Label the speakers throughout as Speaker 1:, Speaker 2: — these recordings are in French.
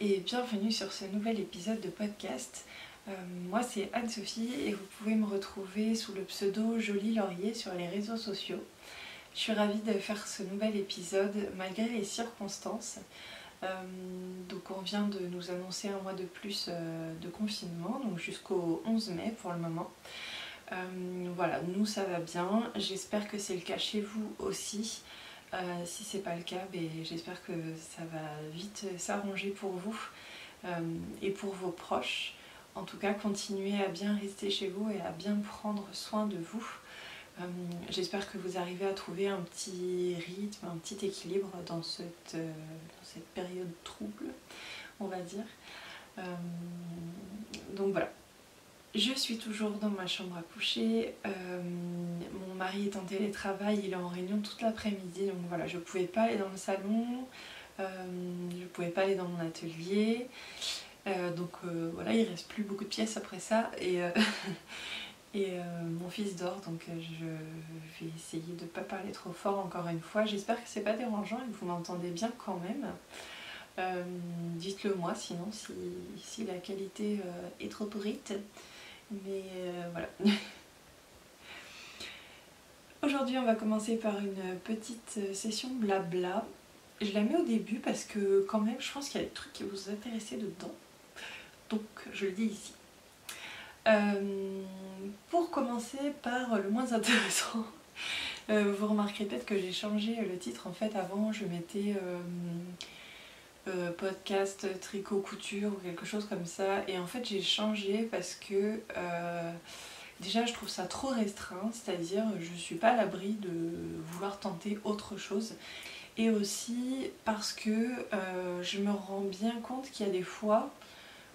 Speaker 1: et bienvenue sur ce nouvel épisode de podcast. Moi c'est Anne-Sophie et vous pouvez me retrouver sous le pseudo Jolie Laurier sur les réseaux sociaux. Je suis ravie de faire ce nouvel épisode malgré les circonstances. Donc on vient de nous annoncer un mois de plus de confinement, donc jusqu'au 11 mai pour le moment. Voilà, nous ça va bien, j'espère que c'est le cas chez vous aussi. Si c'est pas le cas, j'espère que ça va vite s'arranger pour vous et pour vos proches. En tout cas, continuez à bien rester chez vous et à bien prendre soin de vous. J'espère que vous arrivez à trouver un petit rythme, un petit équilibre dans cette période trouble, on va dire. Donc voilà. Je suis toujours dans ma chambre à coucher, mon mari est en télétravail, il est en réunion toute l'après-midi, donc voilà, je pouvais pas aller dans le salon, je pouvais pas aller dans mon atelier, voilà, il reste plus beaucoup de pièces après ça, et mon fils dort, donc je vais essayer de pas parler trop fort encore une fois. J'espère que c'est pas dérangeant et que vous m'entendez bien quand même. Dites-le moi sinon si la qualité est trop pourrite. Mais voilà. Aujourd'hui on va commencer par une petite session blabla. Je la mets au début parce que quand même je pense qu'il y a des trucs qui vont vous intéresser dedans. Donc je le dis ici. Pour commencer par le moins intéressant, vous remarquerez peut-être que j'ai changé le titre. En fait avant je mettais podcast tricot couture ou quelque chose comme ça, et en fait j'ai changé parce que déjà je trouve ça trop restreint, c'est-à-dire je suis pas à l'abri de vouloir tenter autre chose, et aussi parce que je me rends bien compte qu'il y a des fois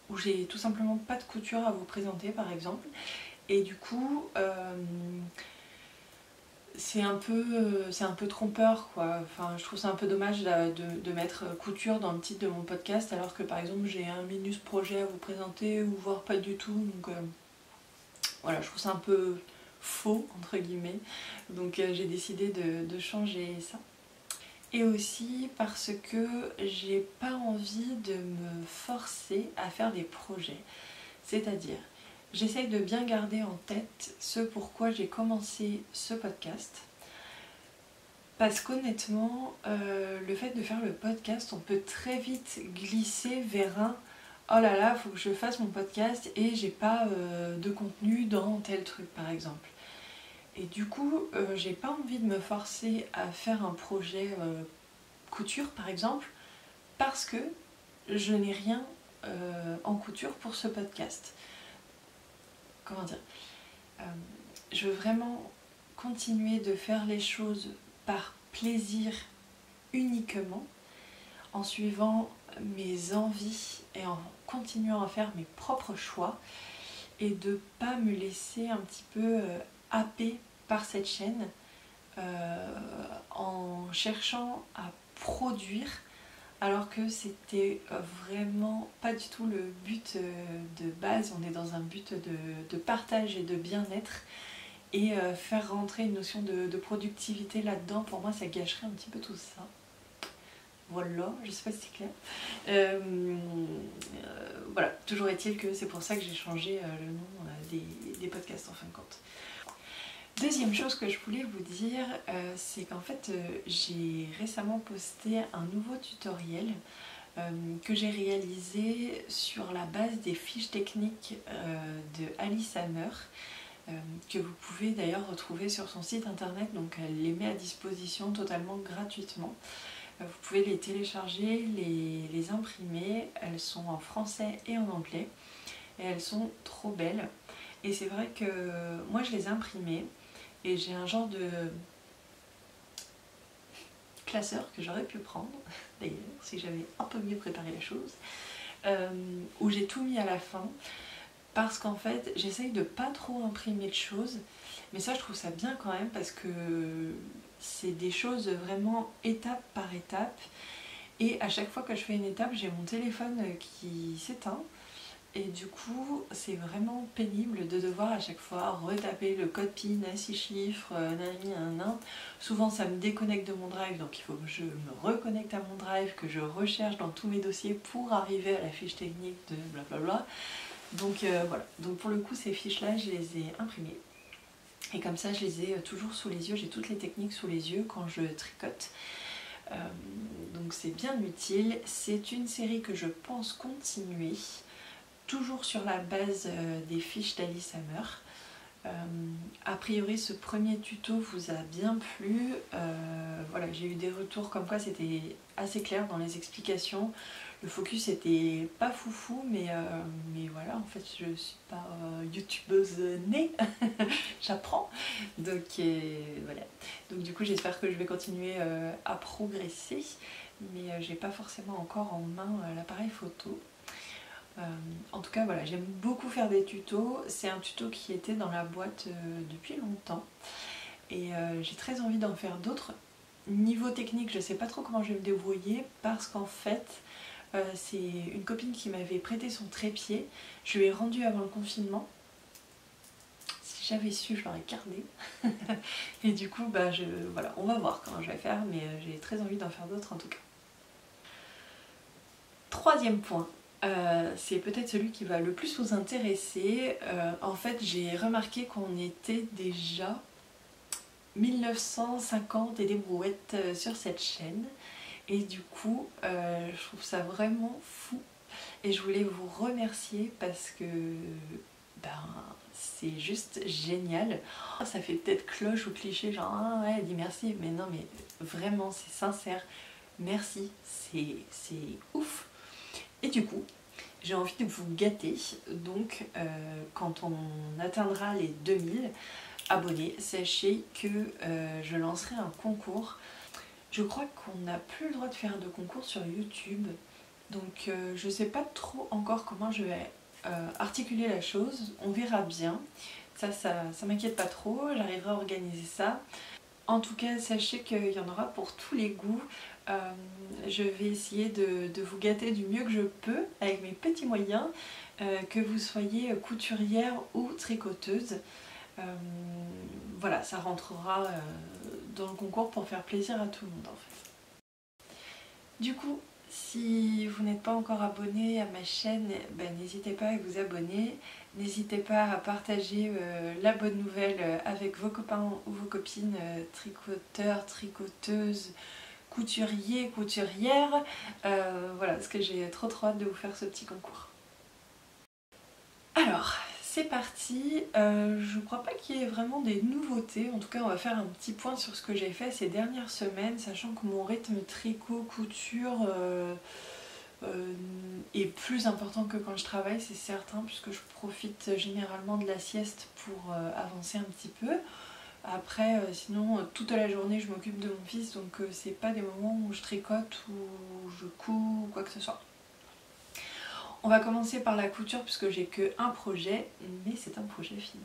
Speaker 1: où j'ai tout simplement pas de couture à vous présenter par exemple, et du coup c'est un peu trompeur quoi. Enfin, je trouve ça un peu dommage de mettre couture dans le titre de mon podcast alors que par exemple j'ai un minus projet à vous présenter ou voire pas du tout, donc voilà, je trouve ça un peu faux entre guillemets, donc j'ai décidé de changer ça. Et aussi parce que j'ai pas envie de me forcer à faire des projets, c'est-à-dire j'essaye de bien garder en tête ce pourquoi j'ai commencé ce podcast. Parce qu'honnêtement, le fait de faire le podcast, on peut très vite glisser vers un « oh là là, faut que je fasse mon podcast et j'ai pas de contenu dans tel truc par exemple ». Et du coup, j'ai pas envie de me forcer à faire un projet couture par exemple, parce que je n'ai rien en couture pour ce podcast. Comment dire, je veux vraiment continuer de faire les choses par plaisir uniquement, en suivant mes envies et en continuant à faire mes propres choix, et de pas me laisser un petit peu happer par cette chaîne en cherchant à produire, alors que c'était vraiment pas du tout le but de base. On est dans un but de partage et de bien-être, et faire rentrer une notion de productivité là-dedans, pour moi ça gâcherait un petit peu tout ça. Voilà, je sais pas si c'est clair. Voilà, toujours est-il que c'est pour ça que j'ai changé le nom des podcasts en fin de compte. Deuxième chose que je voulais vous dire, c'est qu'en fait j'ai récemment posté un nouveau tutoriel que j'ai réalisé sur la base des fiches techniques de Alice Hammer, que vous pouvez d'ailleurs retrouver sur son site internet, donc elle les met à disposition totalement gratuitement. Vous pouvez les télécharger, les imprimer, elles sont en français et en anglais, et elles sont trop belles. Et c'est vrai que moi je les ai imprimées, et j'ai un genre de classeur que j'aurais pu prendre, d'ailleurs, si j'avais un peu mieux préparé la chose, où j'ai tout mis à la fin, parce qu'en fait, j'essaye de pas trop imprimer de choses, mais ça, je trouve ça bien quand même, parce que c'est des choses vraiment étape par étape, et à chaque fois que je fais une étape, j'ai mon téléphone qui s'éteint, et du coup c'est vraiment pénible de devoir à chaque fois retaper le code PIN à 6 chiffres, nanana. Souvent ça me déconnecte de mon drive, donc il faut que je me reconnecte à mon drive, que je recherche dans tous mes dossiers pour arriver à la fiche technique de blablabla. Donc voilà, donc pour le coup ces fiches là je les ai imprimées. Et comme ça je les ai toujours sous les yeux, j'ai toutes les techniques sous les yeux quand je tricote. Donc c'est bien utile. C'est une série que je pense continuer, toujours sur la base des fiches d'Alice Hammer. A priori ce premier tuto vous a bien plu. Voilà, j'ai eu des retours comme quoi c'était assez clair dans les explications. Le focus était pas foufou, mais voilà, en fait je suis pas youtubeuse née, j'apprends. Donc voilà. Donc du coup j'espère que je vais continuer à progresser, mais j'ai pas forcément encore en main l'appareil photo. En tout cas voilà, j'aime beaucoup faire des tutos. C'est un tuto qui était dans la boîte depuis longtemps et j'ai très envie d'en faire d'autres. Niveau technique, je sais pas trop comment je vais me débrouiller parce qu'en fait c'est une copine qui m'avait prêté son trépied. Je lui ai rendu avant le confinement. Si j'avais su, je l'aurais gardé. Et du coup, bah, voilà, on va voir comment je vais faire, mais j'ai très envie d'en faire d'autres en tout cas. Troisième point, c'est peut-être celui qui va le plus vous intéresser. En fait, j'ai remarqué qu'on était déjà 1950 et des brouettes sur cette chaîne. Et du coup, je trouve ça vraiment fou. Et je voulais vous remercier parce que ben, c'est juste génial. Ça fait peut-être cloche ou cliché, genre ah ouais, dis merci. Mais non, mais vraiment, c'est sincère. Merci, c'est ouf. Et du coup, j'ai envie de vous gâter. Donc, quand on atteindra les 2000 abonnés, sachez que je lancerai un concours. Je crois qu'on n'a plus le droit de faire de concours sur YouTube, donc je sais pas trop encore comment je vais articuler la chose, on verra bien. Ça m'inquiète pas trop, j'arriverai à organiser ça. En tout cas, sachez qu'il y en aura pour tous les goûts. Je vais essayer de vous gâter du mieux que je peux avec mes petits moyens, que vous soyez couturière ou tricoteuse. Voilà, ça rentrera dans le concours pour faire plaisir à tout le monde en fait. Du coup, si vous n'êtes pas encore abonné à ma chaîne, ben, n'hésitez pas à vous abonner. N'hésitez pas à partager la bonne nouvelle avec vos copains ou vos copines tricoteurs, tricoteuses, couturiers, couturières. Voilà, parce que j'ai trop hâte de vous faire ce petit concours. Alors, c'est parti. Je crois pas qu'il y ait vraiment des nouveautés. En tout cas, on va faire un petit point sur ce que j'ai fait ces dernières semaines, sachant que mon rythme tricot-couture est plus important que quand je travaille, c'est certain, puisque je profite généralement de la sieste pour avancer un petit peu. Après, sinon, toute la journée, je m'occupe de mon fils, donc c'est pas des moments où je tricote ou je couds ou quoi que ce soit. On va commencer par la couture puisque j'ai que un projet, mais c'est un projet fini.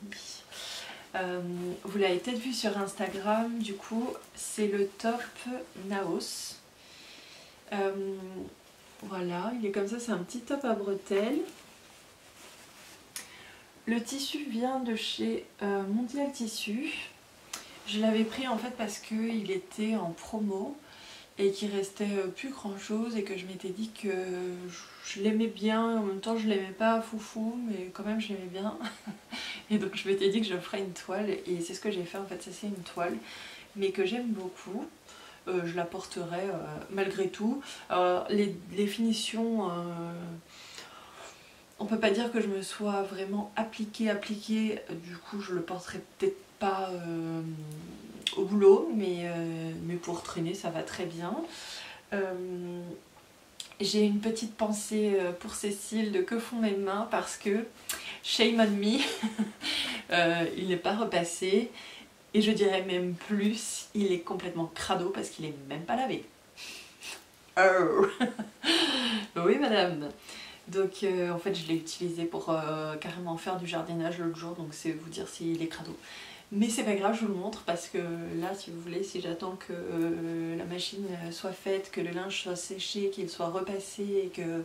Speaker 1: Vous l'avez peut-être vu sur Instagram, du coup c'est le top Naos. Voilà, il est comme ça, c'est un petit top à bretelles. Le tissu vient de chez Mondial Tissu. Je l'avais pris en fait parce qu'il était en promo et qu'il restait plus grand chose et que je m'étais dit que je l'aimais bien, en même temps je l'aimais pas foufou, mais quand même je l'aimais bien. Et donc je m'étais dit que je ferais une toile et c'est ce que j'ai fait en fait, ça c'est une toile, mais que j'aime beaucoup. Je la porterai malgré tout. Les finitions, on peut pas dire que je me sois vraiment appliquée, du coup je le porterai peut-être pas au boulot, mais pour traîner ça va très bien. J'ai une petite pensée pour Cécile de Que font mes mains parce que shame on me, il n'est pas repassé et je dirais même plus, il est complètement crado parce qu'il est même pas lavé. Oh. Oui madame. Donc en fait je l'ai utilisé pour carrément faire du jardinage l'autre jour, donc c'est vous dire s'il est crado. Mais c'est pas grave, je vous le montre parce que là, si vous voulez, si j'attends que la machine soit faite, que le linge soit séché, qu'il soit repassé et que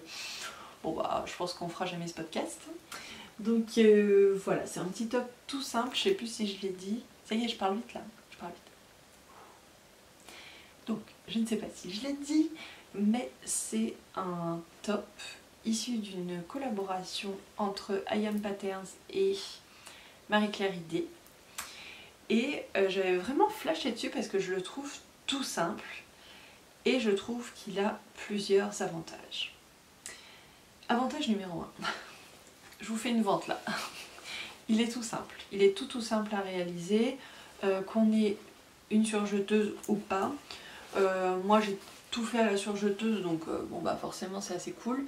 Speaker 1: Bon bah je pense qu'on fera jamais ce podcast. Donc voilà, c'est un petit top tout simple, je sais plus si je l'ai dit. Ça y est, je parle vite là, je parle vite. Donc je ne sais pas si je l'ai dit, mais c'est un top issu d'une collaboration entre I Am Patterns et Marie-Claire Idé. Et j'avais vraiment flashé dessus parce que je le trouve tout simple et je trouve qu'il a plusieurs avantages. Avantage numéro 1, je vous fais une vente là. Il est tout simple, il est tout simple à réaliser, qu'on ait une surjeteuse ou pas. Moi j'ai tout fait à la surjeteuse donc bon bah forcément c'est assez cool,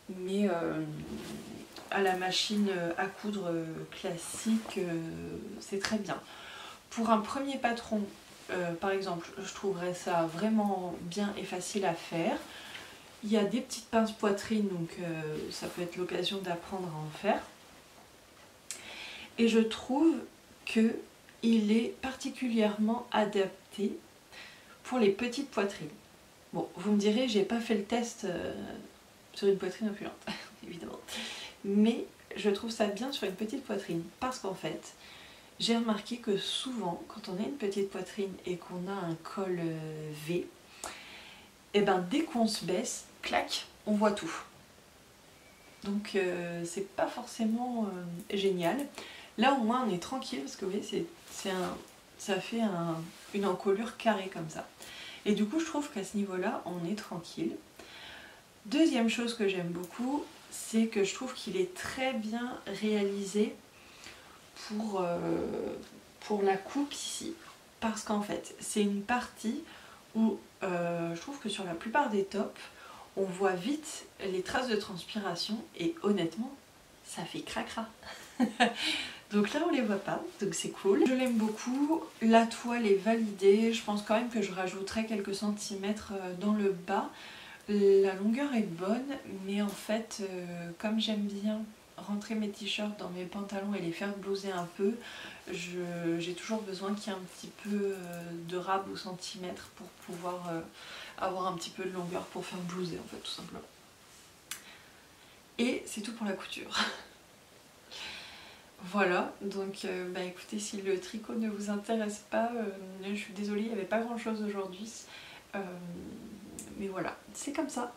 Speaker 1: mais à la machine à coudre classique c'est très bien. Pour un premier patron par exemple, je trouverais ça vraiment bien et facile à faire. Il y a des petites pinces poitrine, donc ça peut être l'occasion d'apprendre à en faire. Et je trouve qu'il est particulièrement adapté pour les petites poitrines. Bon, vous me direz, j'ai pas fait le test sur une poitrine opulente, évidemment. Mais je trouve ça bien sur une petite poitrine, parce qu'en fait, j'ai remarqué que souvent, quand on a une petite poitrine et qu'on a un col V, et ben dès qu'on se baisse, clac, on voit tout. Donc c'est pas forcément génial. Là au moins on est tranquille parce que vous voyez ça fait une encolure carrée comme ça. Et du coup je trouve qu'à ce niveau-là on est tranquille. Deuxième chose que j'aime beaucoup, c'est que je trouve qu'il est très bien réalisé pour la coupe ici. Parce qu'en fait c'est une partie où je trouve que sur la plupart des tops, on voit vite les traces de transpiration et honnêtement, ça fait cracra. Donc là, on les voit pas, donc c'est cool. Je l'aime beaucoup, la toile est validée, je pense quand même que je rajouterai quelques centimètres dans le bas. La longueur est bonne, mais en fait, comme j'aime bien rentrer mes t-shirts dans mes pantalons et les faire blouser un peu, j'ai toujours besoin qu'il y ait un petit peu de rab ou centimètres pour pouvoir avoir un petit peu de longueur pour faire blouser en fait tout simplement. Et c'est tout pour la couture. Voilà, donc bah écoutez, si le tricot ne vous intéresse pas, je suis désolée, il n'y avait pas grand chose aujourd'hui. Mais voilà, c'est comme ça.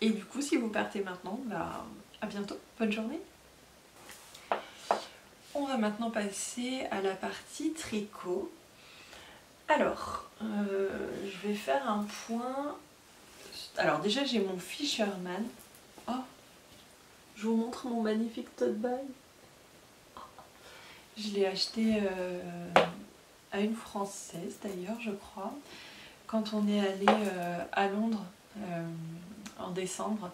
Speaker 1: Et du coup, si vous partez maintenant, bah à bientôt, bonne journée. On va maintenant passer à la partie tricot. Alors, je vais faire un point. Alors déjà j'ai mon Fisherman. Oh, je vous montre mon magnifique tote bag. Je l'ai acheté à une Française d'ailleurs je crois. Quand on est allé à Londres en décembre,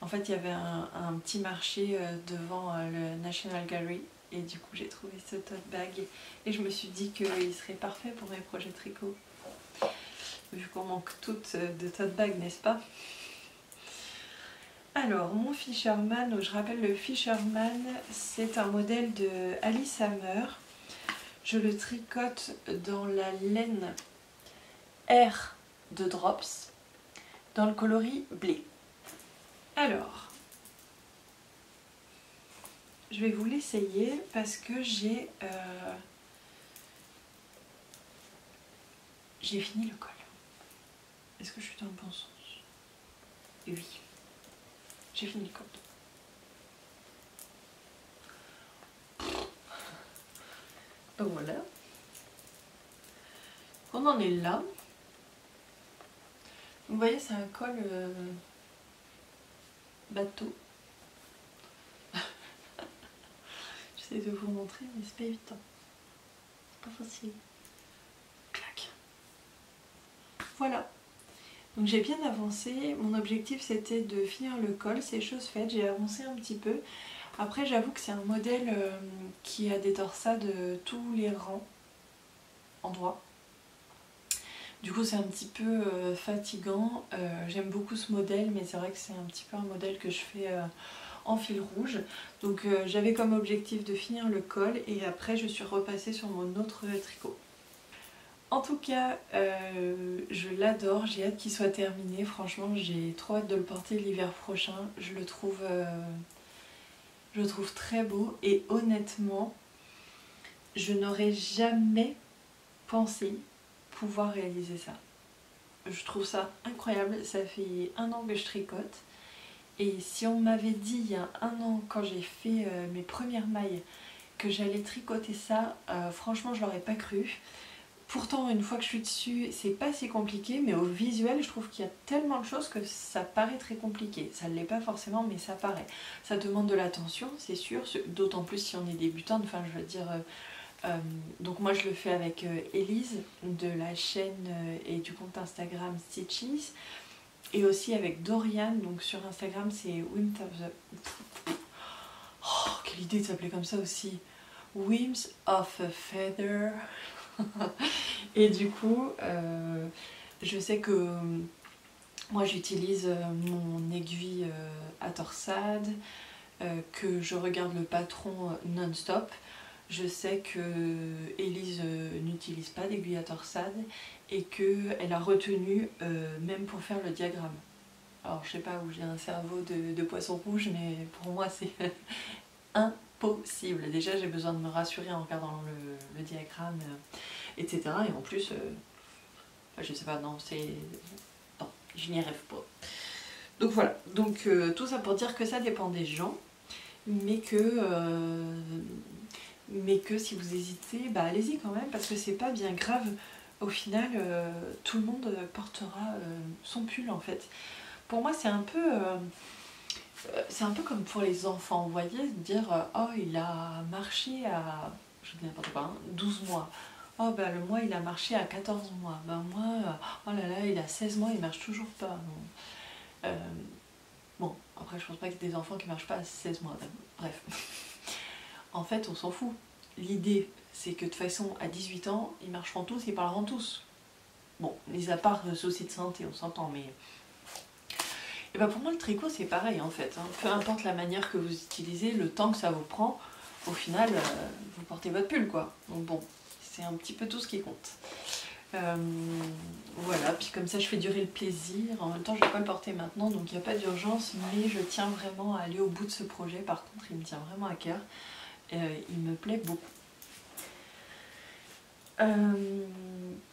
Speaker 1: en fait il y avait un petit marché devant le National Gallery. Et du coup j'ai trouvé ce tote bag et je me suis dit qu'il serait parfait pour mes projets tricot. Vu qu'on manque toutes de tote bag, n'est-ce pas? Alors mon Fisherman, je rappelle le Fisherman, c'est un modèle de Alice Hammer. Je le tricote dans la laine R de Drops, dans le coloris blé. Alors, je vais vous l'essayer parce que j'ai fini le col. Est-ce que je suis dans le bon sens? Oui, j'ai fini le col. Donc voilà. On en est là. Vous voyez, c'est un col bateau. J'essaie de vous montrer, mais c'est pas évident. C'est pas facile. Clac. Voilà. Donc j'ai bien avancé. Mon objectif c'était de finir le col. C'est chose faite. J'ai avancé un petit peu. Après j'avoue que c'est un modèle qui a des torsades tous les rangs endroits. Du coup c'est un petit peu fatigant. J'aime beaucoup ce modèle, mais c'est vrai que c'est un petit peu un modèle que je fais en fil rouge. Donc j'avais comme objectif de finir le col et après je suis repassée sur mon autre tricot. En tout cas, je l'adore, j'ai hâte qu'il soit terminé. Franchement, j'ai trop hâte de le porter l'hiver prochain. Je le trouve très beau et honnêtement, je n'aurais jamais pensé pouvoir réaliser ça. Je trouve ça incroyable, ça fait 1 an que je tricote. Et si on m'avait dit il y a 1 an, quand j'ai fait mes premières mailles, que j'allais tricoter ça, franchement je l'aurais pas cru. Pourtant une fois que je suis dessus, c'est pas si compliqué, mais au visuel je trouve qu'il y a tellement de choses que ça paraît très compliqué. Ça ne l'est pas forcément, mais ça paraît. Ça demande de l'attention, c'est sûr, d'autant plus si on est débutante, enfin je veux dire... donc moi je le fais avec Elise de la chaîne et du compte Instagram Stitches, et aussi avec Dorian, donc sur Instagram c'est Whims of the... Oh, quelle idée de s'appeler comme ça aussi, Whims of a Feather. Et du coup je sais que moi j'utilise mon aiguille à torsade, que je regarde le patron non-stop. Je sais que Elise n'utilise pas d'aiguille à torsade et qu'elle a retenu même pour faire le diagramme. Alors je sais pas où j'ai un cerveau de poisson rouge, mais pour moi c'est impossible. Déjà j'ai besoin de me rassurer en regardant le diagramme, etc. Et en plus, je sais pas, non, je n'y rêve pas. Donc voilà, donc tout ça pour dire que ça dépend des gens, mais que si vous hésitez, bah allez-y quand même, parce que c'est pas bien grave. Au final, tout le monde portera son pull en fait. Pour moi, c'est un peu comme pour les enfants, vous voyez, de dire oh, il a marché à, je dis n'importe quoi, hein, 12 mois. Oh, bah le mois, il a marché à 14 mois. Bah moi, oh là là, il a 16 mois, il marche toujours pas. Bon, après, je pense pas qu'il y ait des enfants qui marchent pas à 16 mois. Bref. En fait, on s'en fout. L'idée, c'est que de toute façon, à 18 ans, ils marcheront tous, ils parleront tous. Bon, mis à part soucis de santé, on s'entend, mais... Et bah pour moi, le tricot, c'est pareil, en fait. Hein. Peu importe la manière que vous utilisez, le temps que ça vous prend, au final, vous portez votre pull, quoi. Donc bon, c'est un petit peu tout ce qui compte. Voilà, puis comme ça, je fais durer le plaisir. En même temps, je ne vais pas le porter maintenant, donc il n'y a pas d'urgence, mais je tiens vraiment à aller au bout de ce projet. Par contre, il me tient vraiment à cœur. Il me plaît beaucoup.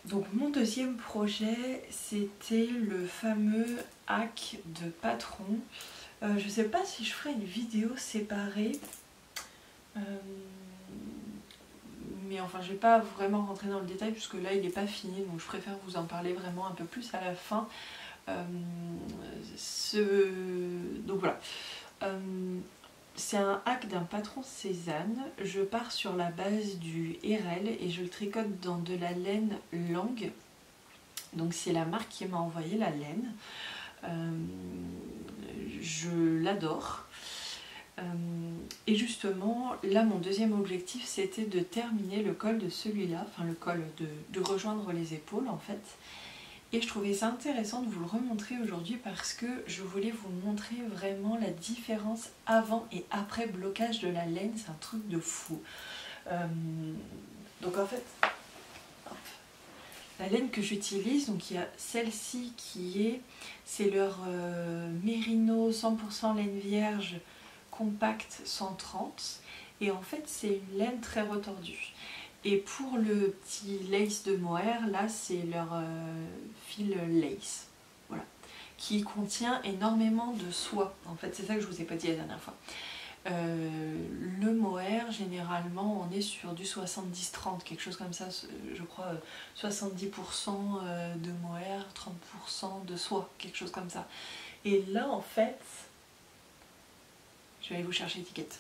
Speaker 1: Donc mon deuxième projet, c'était le fameux hack de patron. Je sais pas si je ferai une vidéo séparée, mais enfin je vais pas vraiment rentrer dans le détail puisque là il n'est pas fini, donc je préfère vous en parler vraiment un peu plus à la fin. Donc voilà. C'est un hack d'un patron Cézanne. Je pars sur la base du RL et je le tricote dans de la laine Langue. Donc c'est la marque qui m'a envoyé la laine. Je l'adore. Et justement, là mon deuxième objectif c'était de terminer le col de celui-là, enfin le col de rejoindre les épaules en fait. Et je trouvais ça intéressant de vous le remontrer aujourd'hui parce que je voulais vous montrer vraiment la différence avant et après blocage de la laine. C'est un truc de fou. Donc en fait, la laine que j'utilise, donc il y a celle-ci c'est leur Merino 100% laine vierge compact 130. Et en fait c'est une laine très retordue. Et pour le petit lace de mohair, là c'est leur fil lace, voilà, qui contient énormément de soie. En fait, c'est ça que je vous ai pas dit la dernière fois. Le mohair, généralement, on est sur du 70-30, quelque chose comme ça, je crois 70% de mohair, 30% de soie, quelque chose comme ça. Et là, en fait, je vais aller vous chercher l'étiquette.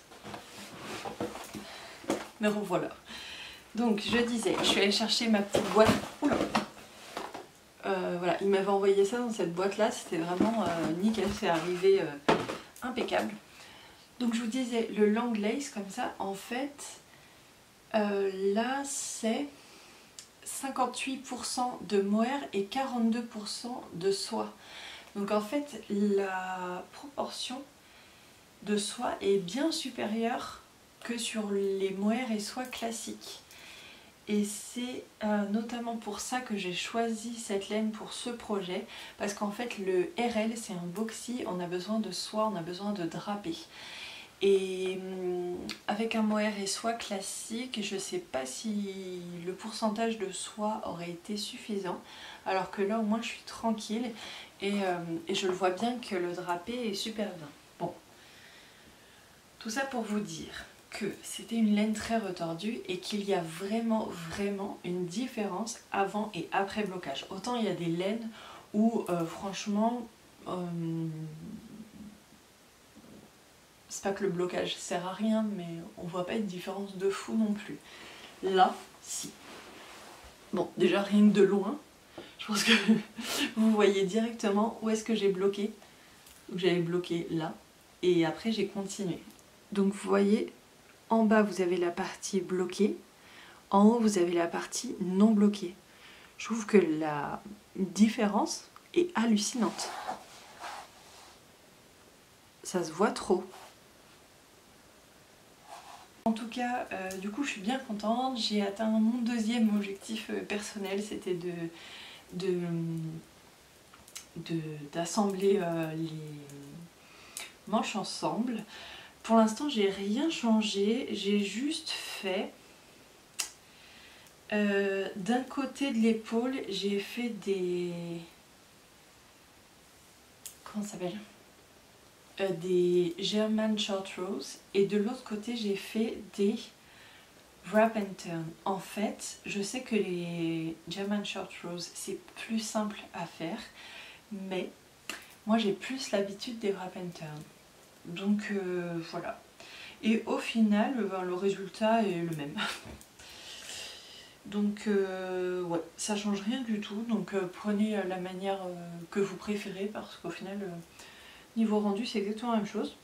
Speaker 1: Mais bon, voilà. Donc je disais, je suis allée chercher ma petite boîte. Oula. Voilà, il m'avait envoyé ça dans cette boîte là, c'était vraiment nickel, c'est arrivé impeccable. Donc je vous disais, le Langue Lace comme ça, en fait, là c'est 58% de mohair et 42% de soie. Donc en fait, la proportion de soie est bien supérieure que sur les mohair et soie classiques. Et c'est notamment pour ça que j'ai choisi cette laine pour ce projet, parce qu'en fait le RL c'est un boxy, on a besoin de soie, on a besoin de drapé. Et avec un mohair et soie classique, je ne sais pas si le pourcentage de soie aurait été suffisant, alors que là au moins je suis tranquille et je le vois bien que le drapé est super bien. Bon, tout ça pour vous dire que c'était une laine très retordue et qu'il y a vraiment une différence avant et après blocage. Autant il y a des laines où franchement c'est pas que le blocage sert à rien, mais on voit pas une différence de fou non plus. Là, si. Bon, déjà rien que de loin, je pense que vous voyez directement où est-ce que j'ai bloqué. Donc j'avais bloqué là, et après j'ai continué. Donc vous voyez, en bas vous avez la partie bloquée, en haut vous avez la partie non bloquée. Je trouve que la différence est hallucinante. Ça se voit trop. En tout cas, du coup je suis bien contente, j'ai atteint mon deuxième objectif personnel, c'était d'assembler les manches ensemble. Pour l'instant j'ai rien changé, j'ai juste fait d'un côté de l'épaule, j'ai fait des... comment ça s'appelle ? Des German Short Rows, et de l'autre côté j'ai fait des wrap and turn. En fait, je sais que les German Short Rows c'est plus simple à faire, mais moi j'ai plus l'habitude des wrap and turn. Donc voilà. Et au final, le résultat est le même. Donc ouais, ça change rien du tout. Donc prenez la manière que vous préférez, parce qu'au final, niveau rendu, c'est exactement la même chose,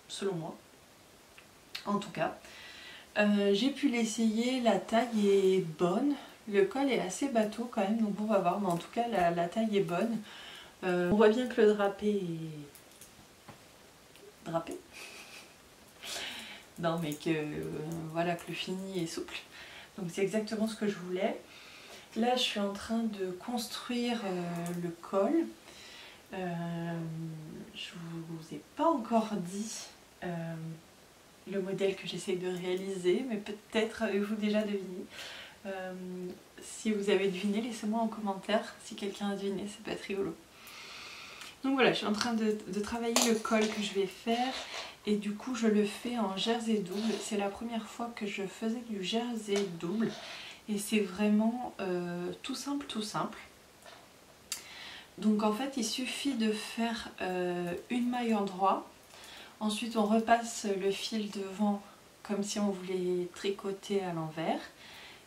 Speaker 1: selon moi. En tout cas, j'ai pu l'essayer, la taille est bonne. Le col est assez bateau quand même, donc on va voir. Mais en tout cas, la taille est bonne. On voit bien que le drapé est... drapé non, mais que voilà, que le fini est souple. Donc c'est exactement ce que je voulais. Là, je suis en train de construire le col. Je vous ai pas encore dit le modèle que j'essaie de réaliser, mais peut-être avez-vous déjà deviné. Si vous avez deviné, laissez-moi en commentaire si quelqu'un a deviné, ça peut être rigolo. Donc voilà, je suis en train de travailler le col que je vais faire, et du coup je le fais en jersey double. C'est la première fois que je faisais du jersey double, et c'est vraiment tout simple, tout simple. Donc en fait il suffit de faire une maille en droit, ensuite on repasse le fil devant comme si on voulait tricoter à l'envers,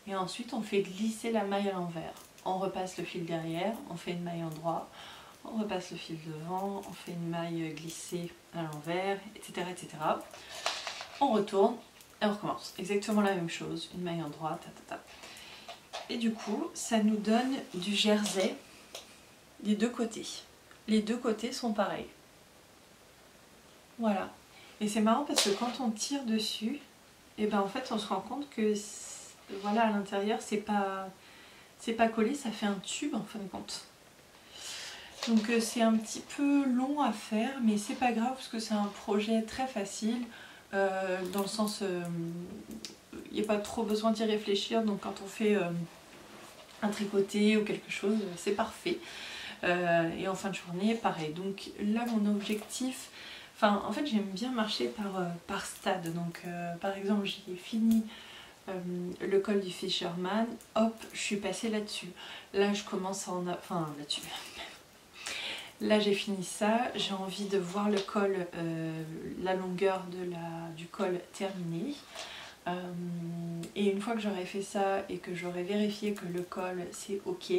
Speaker 1: et ensuite on fait glisser la maille à l'envers. On repasse le fil derrière, on fait une maille en droit, on repasse le fil devant, on fait une maille glissée à l'envers, etc., etc. On retourne et on recommence. Exactement la même chose, une maille en droit, Et du coup, ça nous donne du jersey des deux côtés. Les deux côtés sont pareils. Voilà. Et c'est marrant parce que quand on tire dessus, et ben en fait on se rend compte que voilà, à l'intérieur c'est pas collé, ça fait un tube en fin de compte. Donc c'est un petit peu long à faire, mais c'est pas grave parce que c'est un projet très facile, dans le sens, il n'y a pas trop besoin d'y réfléchir, donc quand on fait un tricoté ou quelque chose, c'est parfait. Et en fin de journée, pareil. Donc là mon objectif, enfin en fait j'aime bien marcher par stade, donc par exemple j'ai fini le col du Fisherman, hop, je suis passée là-dessus. Là je commence à en... enfin là-dessus... Là j'ai fini ça, j'ai envie de voir le col, la longueur du col terminée. Et une fois que j'aurai fait ça et que j'aurai vérifié que le col c'est ok,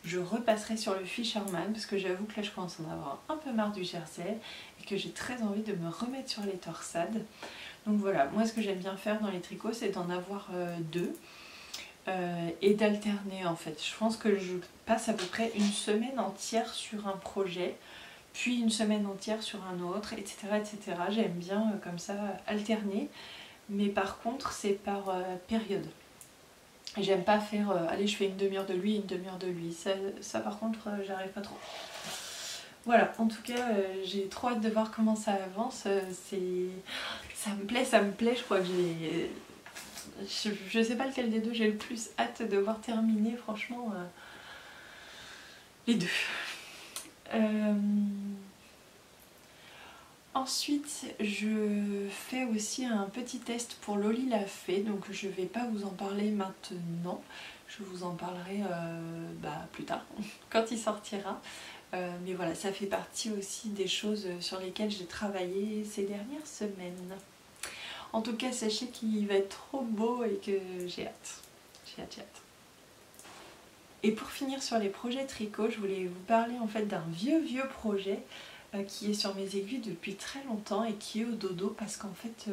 Speaker 1: je repasserai sur le Fisherman, parce que j'avoue que là je commence à en avoir un peu marre du jersey et que j'ai très envie de me remettre sur les torsades. Donc voilà, moi ce que j'aime bien faire dans les tricots c'est d'en avoir deux. Et d'alterner en fait. Je pense que je passe à peu près une semaine entière sur un projet, puis une semaine entière sur un autre, etc. etc. J'aime bien comme ça alterner, mais par contre c'est par période. J'aime pas faire, allez je fais une demi-heure de lui, une demi-heure de lui. Ça par contre, j'arrive pas trop. Voilà, en tout cas, j'ai trop hâte de voir comment ça avance. Ça me plaît, je crois que j'ai... Je sais pas lequel des deux j'ai le plus hâte de voir terminer, franchement, les deux. Ensuite, je fais aussi un petit test pour Loli l'a fait, donc je vais pas vous en parler maintenant, je vous en parlerai plus tard, quand il sortira. Mais voilà, ça fait partie aussi des choses sur lesquelles j'ai travaillé ces dernières semaines. En tout cas, sachez qu'il va être trop beau et que j'ai hâte. J'ai hâte, j'ai hâte. Et pour finir sur les projets tricot, je voulais vous parler en fait d'un vieux projet qui est sur mes aiguilles depuis très longtemps et qui est au dodo parce qu'en fait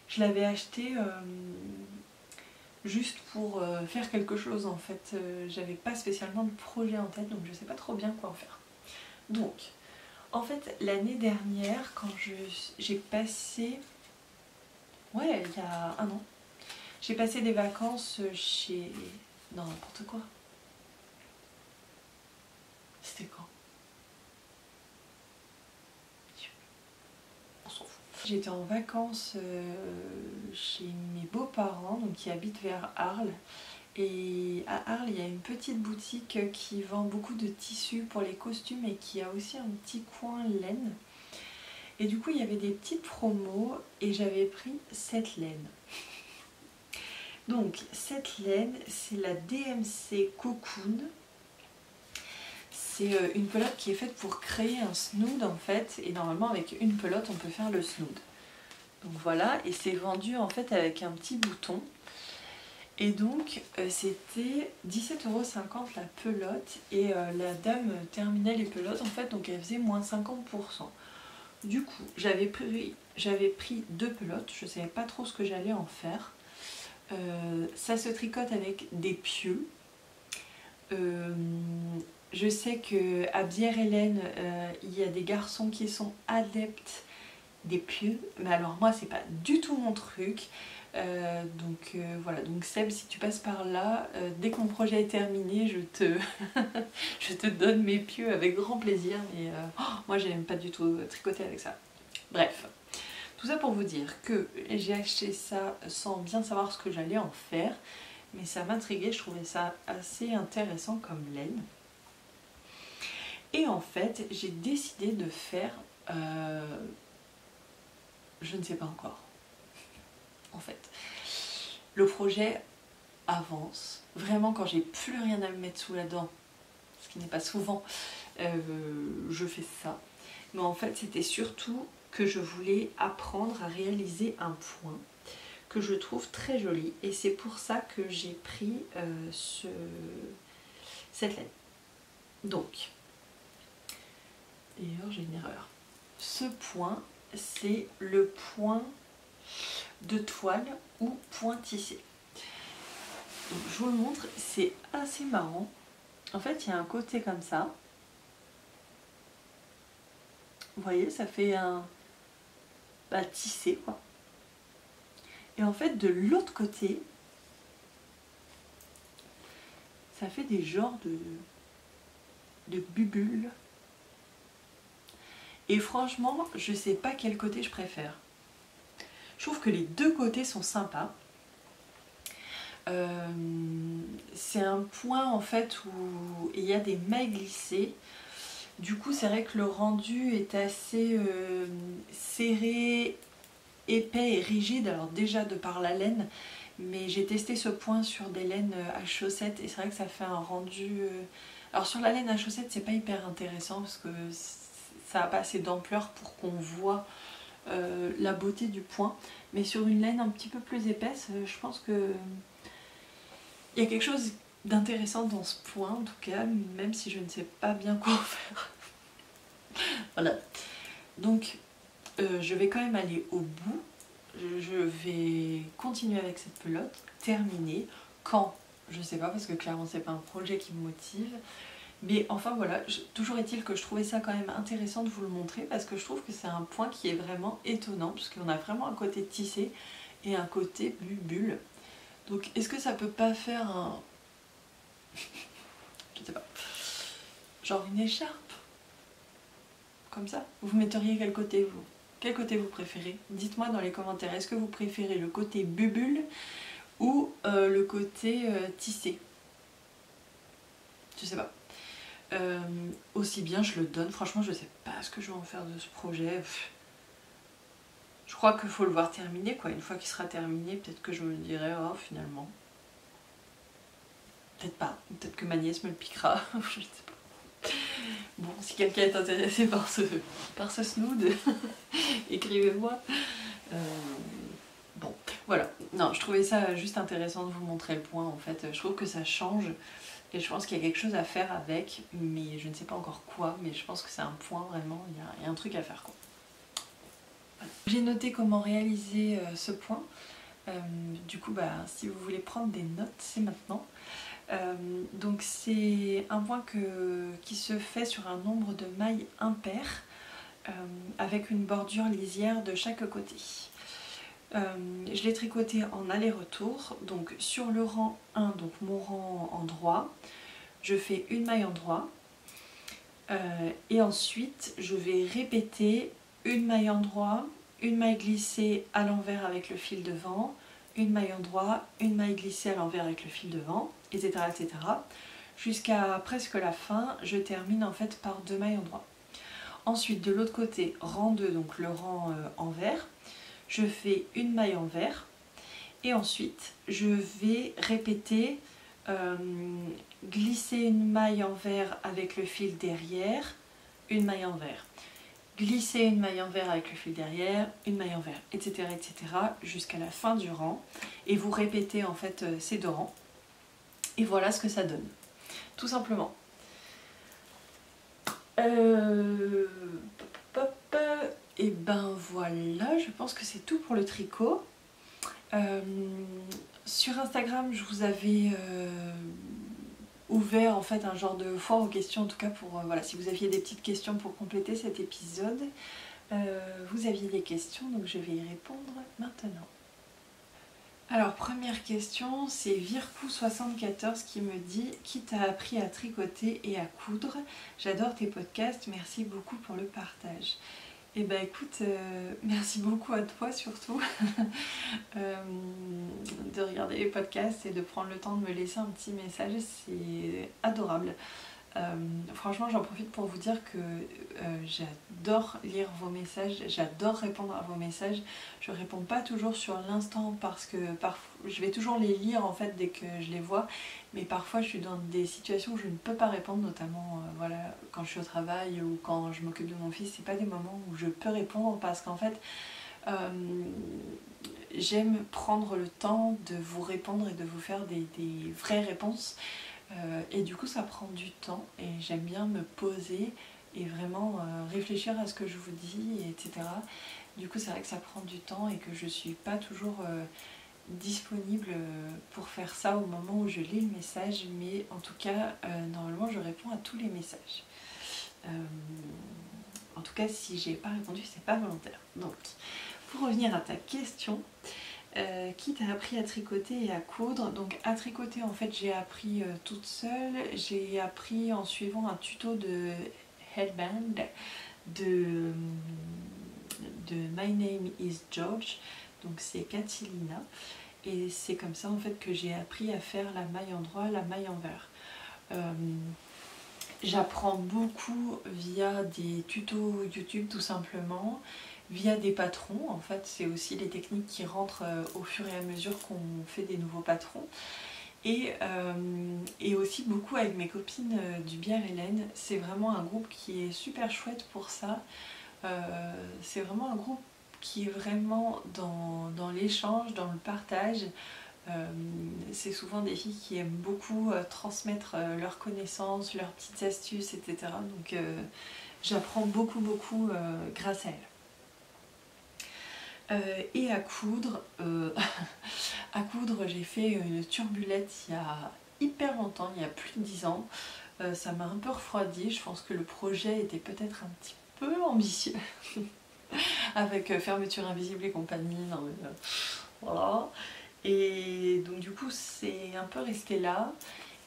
Speaker 1: je l'avais acheté juste pour faire quelque chose en fait. J'avais pas spécialement de projet en tête donc je sais pas trop bien quoi en faire. Donc en fait l'année dernière quand j'ai passé, ouais il y a un an, j'ai passé des vacances chez... non n'importe quoi. C'était quand? On s'en fout. J'étais en vacances chez mes beaux-parents donc qui habitent vers Arles. Et à Arles, il y a une petite boutique qui vend beaucoup de tissus pour les costumes et qui a aussi un petit coin laine. Et du coup, il y avait des petites promos et j'avais pris cette laine. Donc, cette laine, c'est la DMC Cocoon. C'est une pelote qui est faite pour créer un snood en fait. Et normalement, avec une pelote, on peut faire le snood. Donc voilà, et c'est vendu en fait avec un petit bouton. Et donc c'était 17,50 € la pelote et la dame terminait les pelotes en fait donc elle faisait moins 50%. Du coup j'avais pris 2 pelotes, je ne savais pas trop ce que j'allais en faire. Ça se tricote avec des pieux. Je sais qu'à Bière-Hélène il y a des garçons qui sont adeptes des pieux, mais alors moi c'est pas du tout mon truc. Voilà, donc Seb, si tu passes par là, dès que mon projet est terminé, je te donne mes pieux avec grand plaisir, mais moi j'aime pas du tout tricoter avec ça. Bref, tout ça pour vous dire que j'ai acheté ça sans bien savoir ce que j'allais en faire, mais ça m'intriguait, je trouvais ça assez intéressant comme laine. Et en fait, j'ai décidé de faire, je ne sais pas encore. En fait, le projet avance. Vraiment, quand j'ai plus rien à me mettre sous la dent, ce qui n'est pas souvent, je fais ça. Mais en fait, c'était surtout que je voulais apprendre à réaliser un point que je trouve très joli. Et c'est pour ça que j'ai pris cette laine. Donc, d'ailleurs, j'ai une erreur. Ce point, c'est le point de toile ou point tissé. Donc, je vous le montre, c'est assez marrant. En fait, il y a un côté comme ça. Vous voyez, ça fait un tissé quoi. Et en fait, de l'autre côté, ça fait des genres de bulles. Et franchement, je sais pas quel côté je préfère. Je trouve que les deux côtés sont sympas. C'est un point en fait où il y a des mailles glissées. Du coup, c'est vrai que le rendu est assez serré, épais et rigide. Alors déjà de par la laine, mais j'ai testé ce point sur des laines à chaussettes et c'est vrai que ça fait un rendu... Alors sur la laine à chaussettes, c'est pas hyper intéressant parce que ça n'a pas assez d'ampleur pour qu'on voit la beauté du point. Mais sur une laine un petit peu plus épaisse, je pense que il y a quelque chose d'intéressant dans ce point en tout cas, même si je ne sais pas bien quoi en faire. Voilà. Donc je vais quand même aller au bout. Je vais continuer avec cette pelote, terminer. Quand? Je sais pas parce que clairement c'est pas un projet qui me motive. Mais enfin voilà, toujours est-il que je trouvais ça quand même intéressant de vous le montrer parce que je trouve que c'est un point qui est vraiment étonnant puisqu'on a vraiment un côté tissé et un côté bulle. Donc est-ce que ça peut pas faire un... je sais pas. Genre une écharpe? Comme ça? Vous metteriez quel côté vous? Quel côté vous préférez? Dites-moi dans les commentaires, est-ce que vous préférez le côté bubule ou le côté tissé? Je sais pas. Aussi bien je le donne, franchement je sais pas ce que je vais en faire de ce projet. Je crois qu'il faut le voir terminer quoi. Une fois qu'il sera terminé, peut-être que je me dirai oh finalement. Peut-être pas, peut-être que ma nièce me le piquera, je sais pas. Bon, si quelqu'un est intéressé par ce snood, écrivez-moi. Bon, voilà. Non, je trouvais ça juste intéressant de vous montrer le point en fait. Je trouve que ça change et je pense qu'il y a quelque chose à faire avec, mais je ne sais pas encore quoi, mais je pense que c'est un point vraiment, il y a un truc à faire quoi. Voilà. J'ai noté comment réaliser ce point. Du coup, bah, si vous voulez prendre des notes, c'est maintenant. Donc c'est un point qui se fait sur un nombre de mailles impair avec une bordure lisière de chaque côté. Je l'ai tricoté en aller-retour, donc sur le rang 1, donc mon rang en droit, je fais une maille en droit et ensuite je vais répéter une maille en droit, une maille glissée à l'envers avec le fil devant, une maille en droit, une maille glissée à l'envers avec le fil devant, etc. etc. Jusqu'à presque la fin, je termine en fait par 2 mailles en droit. Ensuite, de l'autre côté, rang 2, donc le rang envers, je fais une maille envers et ensuite je vais répéter glisser une maille envers avec le fil derrière, une maille envers. Glisser une maille envers avec le fil derrière, une maille envers, etc. etc. jusqu'à la fin du rang. Et vous répétez en fait ces 2 rangs. Et voilà ce que ça donne. Tout simplement. Et ben voilà, je pense que c'est tout pour le tricot. Sur Instagram, je vous avais ouvert en fait un genre de foire aux questions, en tout cas pour voilà, si vous aviez des petites questions pour compléter cet épisode. Vous aviez des questions, donc je vais y répondre maintenant. Alors première question, c'est Vircou74 qui me dit « Qui t'a appris à tricoter et à coudre? J'adore tes podcasts, merci beaucoup pour le partage. » Eh ben écoute, merci beaucoup à toi surtout de regarder les podcasts et de prendre le temps de me laisser un petit message, c'est adorable. Franchement j'en profite pour vous dire que j'adore lire vos messages, j'adore répondre à vos messages. Je réponds pas toujours sur l'instant parce que je vais toujours les lire en fait dès que je les vois, mais parfois je suis dans des situations où je ne peux pas répondre, notamment voilà, quand je suis au travail ou quand je m'occupe de mon fils. C'est pas des moments où je peux répondre parce qu'en fait j'aime prendre le temps de vous répondre et de vous faire des vraies réponses. Et du coup ça prend du temps et j'aime bien me poser et vraiment réfléchir à ce que je vous dis, etc. Du coup c'est vrai que ça prend du temps et que je suis pas toujours disponible pour faire ça au moment où je lis le message, mais en tout cas normalement je réponds à tous les messages. En tout cas si j'ai pas répondu c'est pas volontaire. Donc pour revenir à ta question, qui t'a appris à tricoter et à coudre? Donc à tricoter en fait j'ai appris toute seule, j'ai appris en suivant un tuto de Headband de My Name is George, donc c'est Catilina, et c'est comme ça en fait que j'ai appris à faire la maille en droit, la maille envers. J'apprends beaucoup via des tutos YouTube tout simplement, via des patrons. En fait c'est aussi les techniques qui rentrent au fur et à mesure qu'on fait des nouveaux patrons. Et aussi beaucoup avec mes copines du Bière Hélène. C'est vraiment un groupe qui est super chouette pour ça. C'est vraiment un groupe qui est vraiment dans l'échange, dans le partage. C'est souvent des filles qui aiment beaucoup transmettre leurs connaissances, leurs petites astuces, etc. Donc j'apprends beaucoup grâce à elles. Et à coudre, j'ai fait une turbulette il y a hyper longtemps, il y a plus de 10 ans. Ça m'a un peu refroidi, je pense que le projet était peut-être un petit peu ambitieux. Avec fermeture invisible et compagnie, non, mais, voilà. Et donc du coup c'est un peu resté là.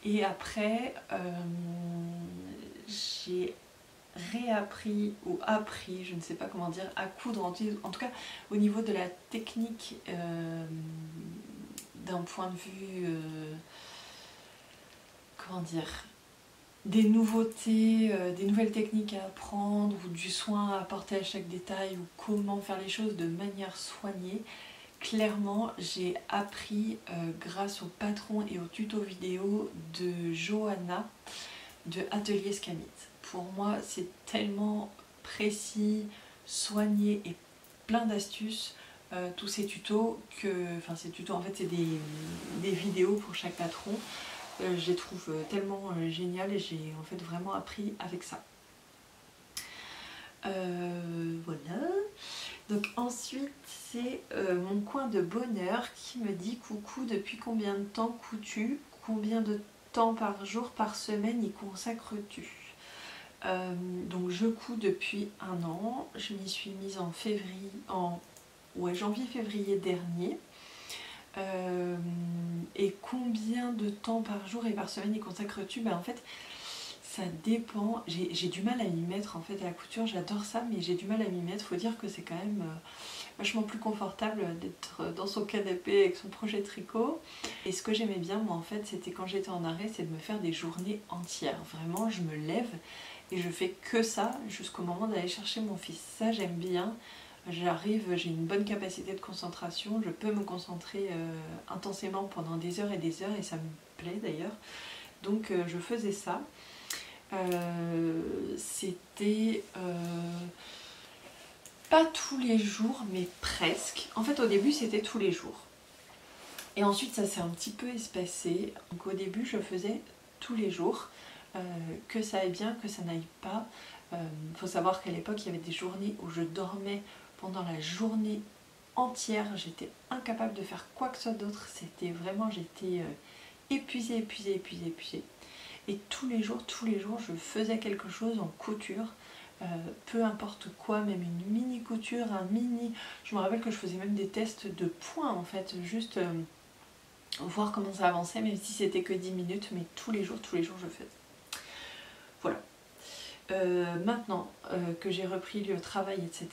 Speaker 1: Et après j'ai réappris ou appris, je ne sais pas comment dire, à coudre, en tout cas au niveau de la technique, d'un point de vue, comment dire, des nouveautés, des nouvelles techniques à apprendre ou du soin à apporter à chaque détail ou comment faire les choses de manière soignée. Clairement, j'ai appris grâce au patron et au tuto vidéo de Johanna de Atelier Scamit. Pour moi, c'est tellement précis, soigné et plein d'astuces, tous ces tutos, enfin ces tutos en fait c'est des vidéos pour chaque patron. Je les trouve tellement géniales et j'ai en fait vraiment appris avec ça. Voilà. Donc ensuite c'est mon coin de bonheur qui me dit coucou, depuis combien de temps couds-tu? Combien de temps par jour, par semaine y consacres-tu? Donc je couds depuis 1 an, je m'y suis mise en février, janvier-février dernier. Et combien de temps par jour et par semaine y consacres-tu? En fait ça dépend, j'ai du mal à m'y mettre en fait à la couture, j'adore ça mais j'ai du mal à m'y mettre. Faut dire que c'est quand même vachement plus confortable d'être dans son canapé avec son projet tricot. Et ce que j'aimais bien moi en fait c'était quand j'étais en arrêt, c'est de me faire des journées entières. Vraiment je me lève et je fais que ça jusqu'au moment d'aller chercher mon fils. Ça j'aime bien, j'arrive, j'ai une bonne capacité de concentration, je peux me concentrer intensément pendant des heures et ça me plaît d'ailleurs. Donc je faisais ça. C'était pas tous les jours mais presque. En fait au début c'était tous les jours et ensuite ça s'est un petit peu espacé. Donc au début je faisais tous les jours, que ça aille bien, que ça n'aille pas. Faut savoir qu'à l'époque il y avait des journées où je dormais pendant la journée entière, j'étais incapable de faire quoi que ce soit d'autre. C'était vraiment, j'étais épuisée. Et tous les jours, je faisais quelque chose en couture, peu importe quoi, même une mini couture, un mini... Je me rappelle que je faisais même des tests de points en fait, juste voir comment ça avançait, même si c'était que 10 minutes, mais tous les jours je faisais. Voilà. Maintenant que j'ai repris le travail, etc.,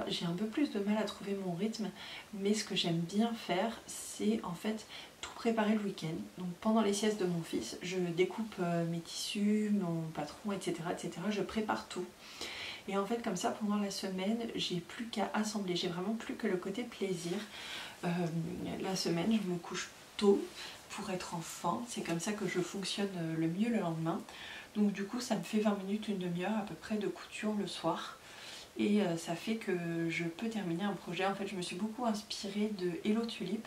Speaker 1: j'ai un peu plus de mal à trouver mon rythme, mais ce que j'aime bien faire, c'est en fait tout préparer le week-end. Donc pendant les siestes de mon fils, je découpe mes tissus, mon patron, etc., je prépare tout. Et en fait comme ça, pendant la semaine, j'ai plus qu'à assembler, j'ai vraiment plus que le côté plaisir. La semaine, je me couche tôt pour être en forme, c'est comme ça que je fonctionne le mieux le lendemain. Donc du coup ça me fait 20 minutes, une demi-heure à peu près de couture le soir. Et ça fait que je peux terminer un projet. En fait je me suis beaucoup inspirée de Hello Tulip.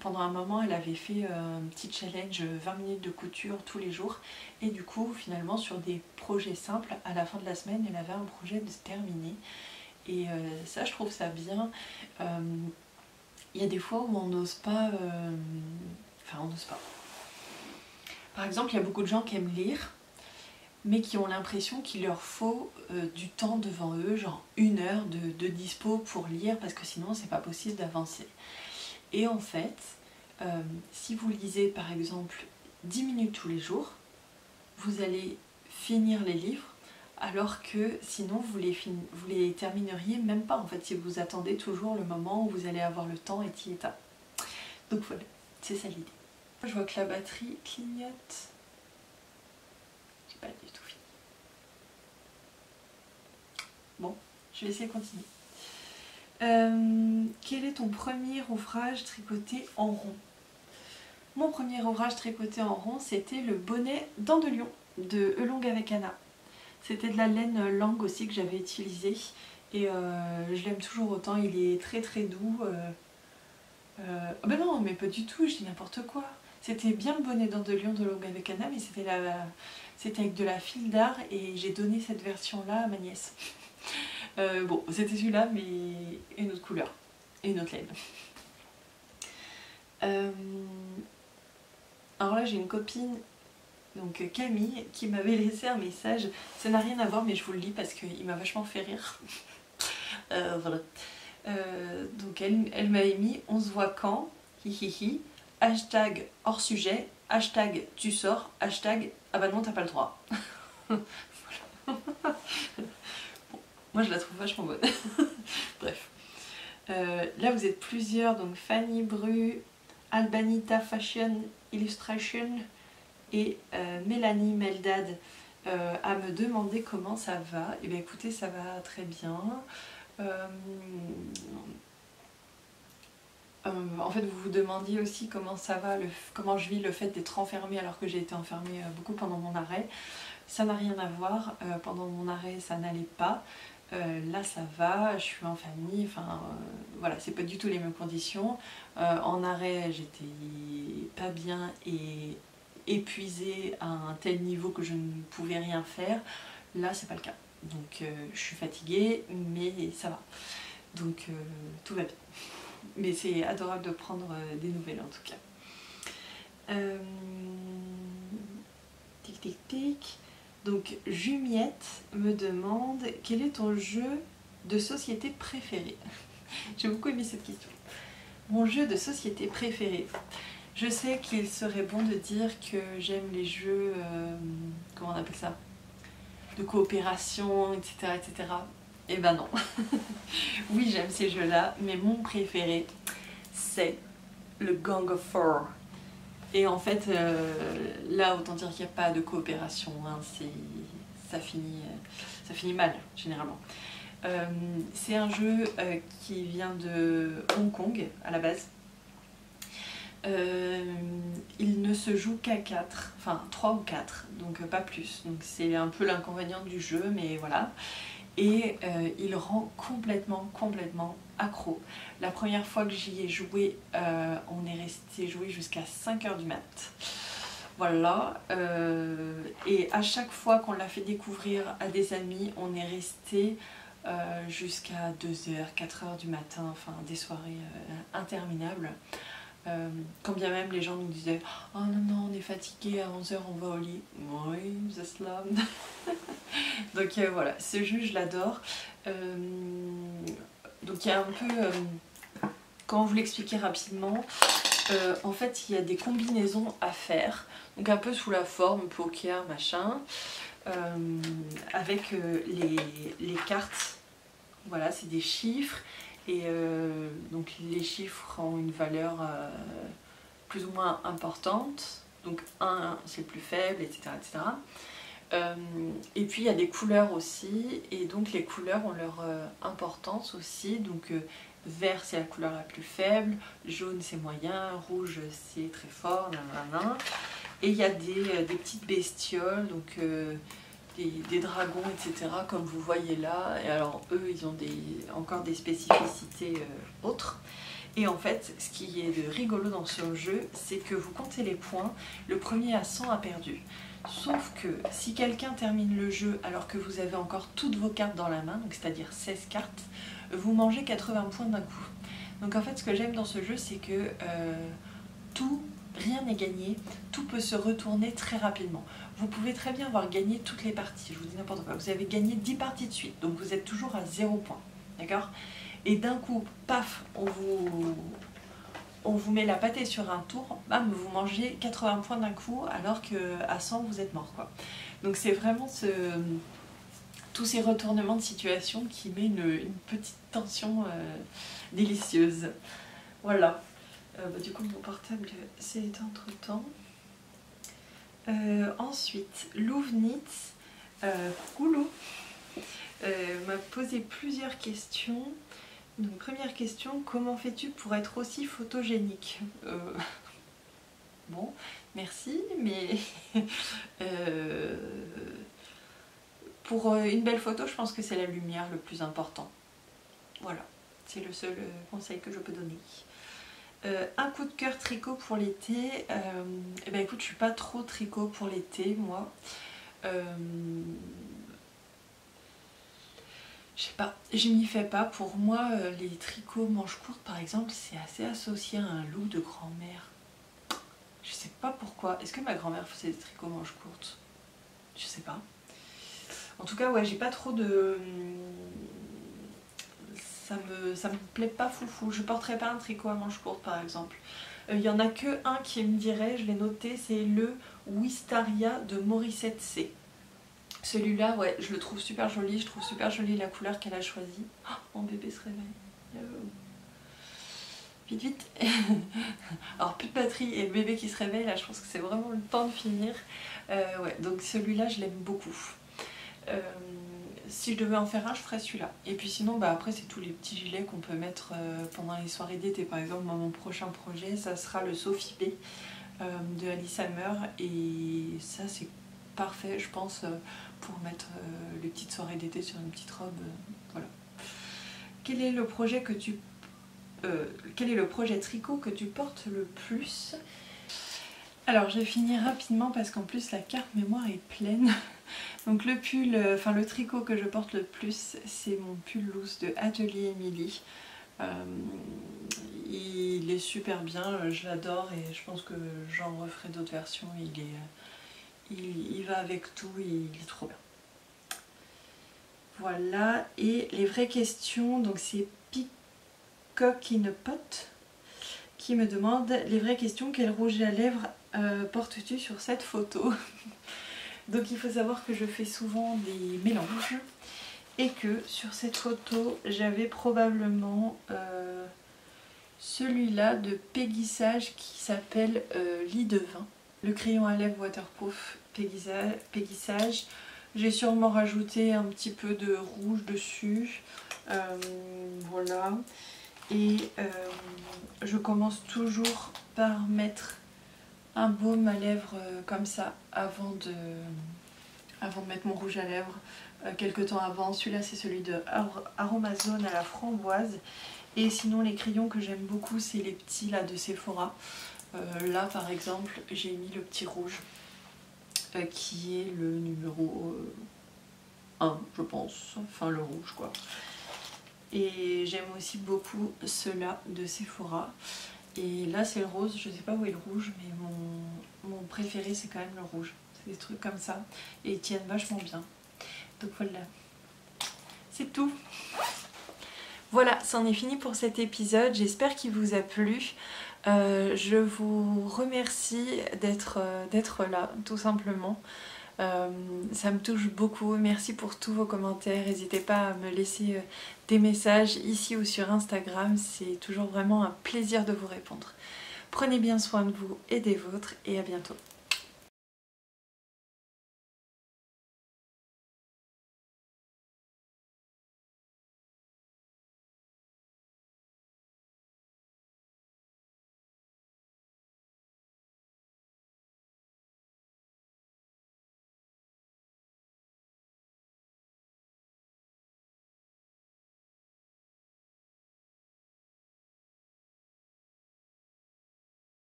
Speaker 1: Pendant un moment elle avait fait un petit challenge 20 minutes de couture tous les jours. Et du coup finalement sur des projets simples, à la fin de la semaine elle avait un projet de terminer. Et ça je trouve ça bien. Il y a des fois où on n'ose pas... Enfin on n'ose pas. Par exemple, il y a beaucoup de gens qui aiment lire, mais qui ont l'impression qu'il leur faut du temps devant eux, genre 1 heure de dispo pour lire, parce que sinon c'est pas possible d'avancer. Et en fait, si vous lisez par exemple 10 minutes tous les jours, vous allez finir les livres, alors que sinon vous les termineriez même pas en fait, si vous attendez toujours le moment où vous allez avoir le temps et t'y est. Donc voilà, c'est ça l'idée. Je vois que la batterie clignote. J'ai pas du tout fini. Bon, je vais essayer de continuer. Quel est ton premier ouvrage tricoté en rond? Mon premier ouvrage tricoté en rond, c'était le bonnet Dents de Lion de Elong avec Anna. C'était de la laine langue aussi que j'avais utilisée. Et je l'aime toujours autant, il est très très doux. Oh ben non, mais pas du tout, je dis n'importe quoi. C'était bien le bonnet Dents de Lion de Elong avec Anna, mais c'était avec de la fil d'art et j'ai donné cette version-là à ma nièce. Bon, c'était celui-là, mais une autre couleur et une autre laine. Alors là, j'ai une copine, donc Camille, qui m'avait laissé un message. Ça n'a rien à voir, mais je vous le lis parce qu'il m'a vachement fait rire. Voilà. Donc elle m'avait mis « On se voit quand ?» hihihi, hashtag hors sujet, hashtag tu sors, hashtag ah bah non t'as pas le droit. Bon, moi je la trouve vachement bonne. Bref. Là vous êtes plusieurs, donc Fanny Bru, Albanita Fashion Illustration et Mélanie Meldad à me demander comment ça va. Et bien écoutez, ça va très bien. En fait, vous vous demandiez aussi comment ça va, comment je vis le fait d'être enfermée alors que j'ai été enfermée beaucoup pendant mon arrêt. Ça n'a rien à voir. Pendant mon arrêt, ça n'allait pas. Là, ça va. Je suis en famille. Enfin, voilà, c'est pas du tout les mêmes conditions. En arrêt, j'étais pas bien et épuisée à un tel niveau que je ne pouvais rien faire. Là, c'est pas le cas. Donc, je suis fatiguée, mais ça va. Donc, tout va bien. Mais c'est adorable de prendre des nouvelles en tout cas. Tic tic tic. Donc Jumiette me demande quel est ton jeu de société préféré. J'ai beaucoup aimé cette question. Mon jeu de société préféré. Je sais qu'il serait bon de dire que j'aime les jeux, comment on appelle ça, de coopération, etc. etc. Eh ben non. Oui, j'aime ces jeux-là, mais mon préféré, c'est le Gang of Four. Et en fait, là, autant dire qu'il n'y a pas de coopération, hein, ça finit mal, généralement. C'est un jeu qui vient de Hong Kong, à la base. Il ne se joue qu'à 4, enfin 3 ou 4, donc pas plus. Donc c'est un peu l'inconvénient du jeu, mais voilà. Et il rend complètement accro. La première fois que j'y ai joué, on est resté jouer jusqu'à 5h du mat. Voilà. Et à chaque fois qu'on l'a fait découvrir à des amis, on est resté jusqu'à 2h, 4h du matin, enfin des soirées interminables. Quand bien même les gens nous disaient « Oh non, non, on est fatigué, à 11h on va au lit. » Oui, c'est cela. Donc voilà, ce jeu je l'adore. Donc il y a un peu, comment vous l'expliquer rapidement, en fait il y a des combinaisons à faire, donc un peu sous la forme poker, machin, avec les cartes, voilà, c'est des chiffres. Et donc les chiffres ont une valeur plus ou moins importante, donc 1 c'est le plus faible, etc. etc. Et puis il y a des couleurs aussi, et donc les couleurs ont leur importance aussi, donc vert c'est la couleur la plus faible, jaune c'est moyen, rouge c'est très fort, nanana. Et il y a des petites bestioles, donc des dragons, etc. comme vous voyez là, et alors eux ils ont encore des spécificités autres. Et en fait, ce qui est de rigolo dans ce jeu, c'est que vous comptez les points, le premier à 100 a perdu. Sauf que si quelqu'un termine le jeu alors que vous avez encore toutes vos cartes dans la main, donc c'est-à-dire 16 cartes, vous mangez 80 points d'un coup. Donc en fait, ce que j'aime dans ce jeu, c'est que rien n'est gagné, tout peut se retourner très rapidement. Vous pouvez très bien avoir gagné toutes les parties, je vous dis n'importe quoi, vous avez gagné 10 parties de suite, donc vous êtes toujours à 0 points, d'accord? Et d'un coup, paf, on vous met la pâtée sur un tour, bam, vous mangez 80 points d'un coup, alors qu'à 100 vous êtes mort, quoi. Donc c'est vraiment tous ces retournements de situation qui met une petite tension délicieuse. Voilà. Du coup mon portable s'est éteint entre temps. Ensuite, Louvnitz, coucou, m'a posé plusieurs questions. Donc première question, comment fais-tu pour être aussi photogénique? Bon, merci, mais pour une belle photo, je pense que c'est la lumière le plus important. Voilà, c'est le seul conseil que je peux donner. Un coup de cœur tricot pour l'été. Eh ben écoute, je suis pas trop tricot pour l'été, moi. Je sais pas, je m'y fais pas. Pour moi, les tricots manches courtes, par exemple, c'est assez associé à un look de grand-mère. Je sais pas pourquoi. Est-ce que ma grand-mère faisait des tricots manches courtes? Je sais pas. En tout cas, ouais, j'ai pas trop de... Ça me plaît pas foufou. Je porterais pas un tricot à manches courtes, par exemple. Il n'y en a que un qui me dirait, je l'ai noté, c'est le Wistaria de Morissette C. Celui-là, ouais, je le trouve super joli, je trouve super jolie la couleur qu'elle a choisie. Oh, mon bébé se réveille. Vite, vite. Alors, plus de batterie et le bébé qui se réveille, là, je pense que c'est vraiment le temps de finir. Ouais, donc celui-là, je l'aime beaucoup. Si je devais en faire un, je ferais celui-là. Et puis sinon, bah, après, c'est tous les petits gilets qu'on peut mettre pendant les soirées d'été. Par exemple, moi, mon prochain projet, ça sera le Sophie B de Alice Hammer. Et ça, c'est parfait, je pense, pour mettre les petites soirées d'été sur une petite robe. Voilà. Quel est le projet tricot que tu portes le plus? Alors, je vais finir rapidement parce qu'en plus, la carte mémoire est pleine. Donc le pull, enfin le tricot que je porte le plus, c'est mon pull loose de Atelier Émilie. Il est super bien, je l'adore et je pense que j'en referai d'autres versions. Il va avec tout, il est trop bien. Voilà, et les vraies questions, donc c'est Peacock in a Pot qui me demande les vraies questions, quel rouge à lèvres portes-tu sur cette photo? Donc il faut savoir que je fais souvent des mélanges et que sur cette photo j'avais probablement celui-là de Peggy Sage qui s'appelle Lit de vin. Le crayon à lèvres waterproof Peggy Sage. J'ai sûrement rajouté un petit peu de rouge dessus. Voilà. Et je commence toujours par mettre un baume à lèvres comme ça avant de mettre mon rouge à lèvres quelques temps avant. Celui-là c'est celui de Aromazone à la framboise. Et sinon les crayons que j'aime beaucoup c'est les petits là de Sephora. Là par exemple j'ai mis le petit rouge qui est le numéro 1 je pense, enfin le rouge quoi. Et j'aime aussi beaucoup ceux-là de Sephora. Et là c'est le rose, je sais pas où est le rouge, mais mon préféré c'est quand même le rouge. C'est des trucs comme ça et ils tiennent vachement bien. Donc voilà, c'est tout. Voilà, c'en est fini pour cet épisode, j'espère qu'il vous a plu. Je vous remercie d'être là, tout simplement. Ça me touche beaucoup, merci pour tous vos commentaires, n'hésitez pas à me laisser des messages ici ou sur Instagram, c'est toujours vraiment un plaisir de vous répondre. Prenez bien soin de vous et des vôtres et à bientôt.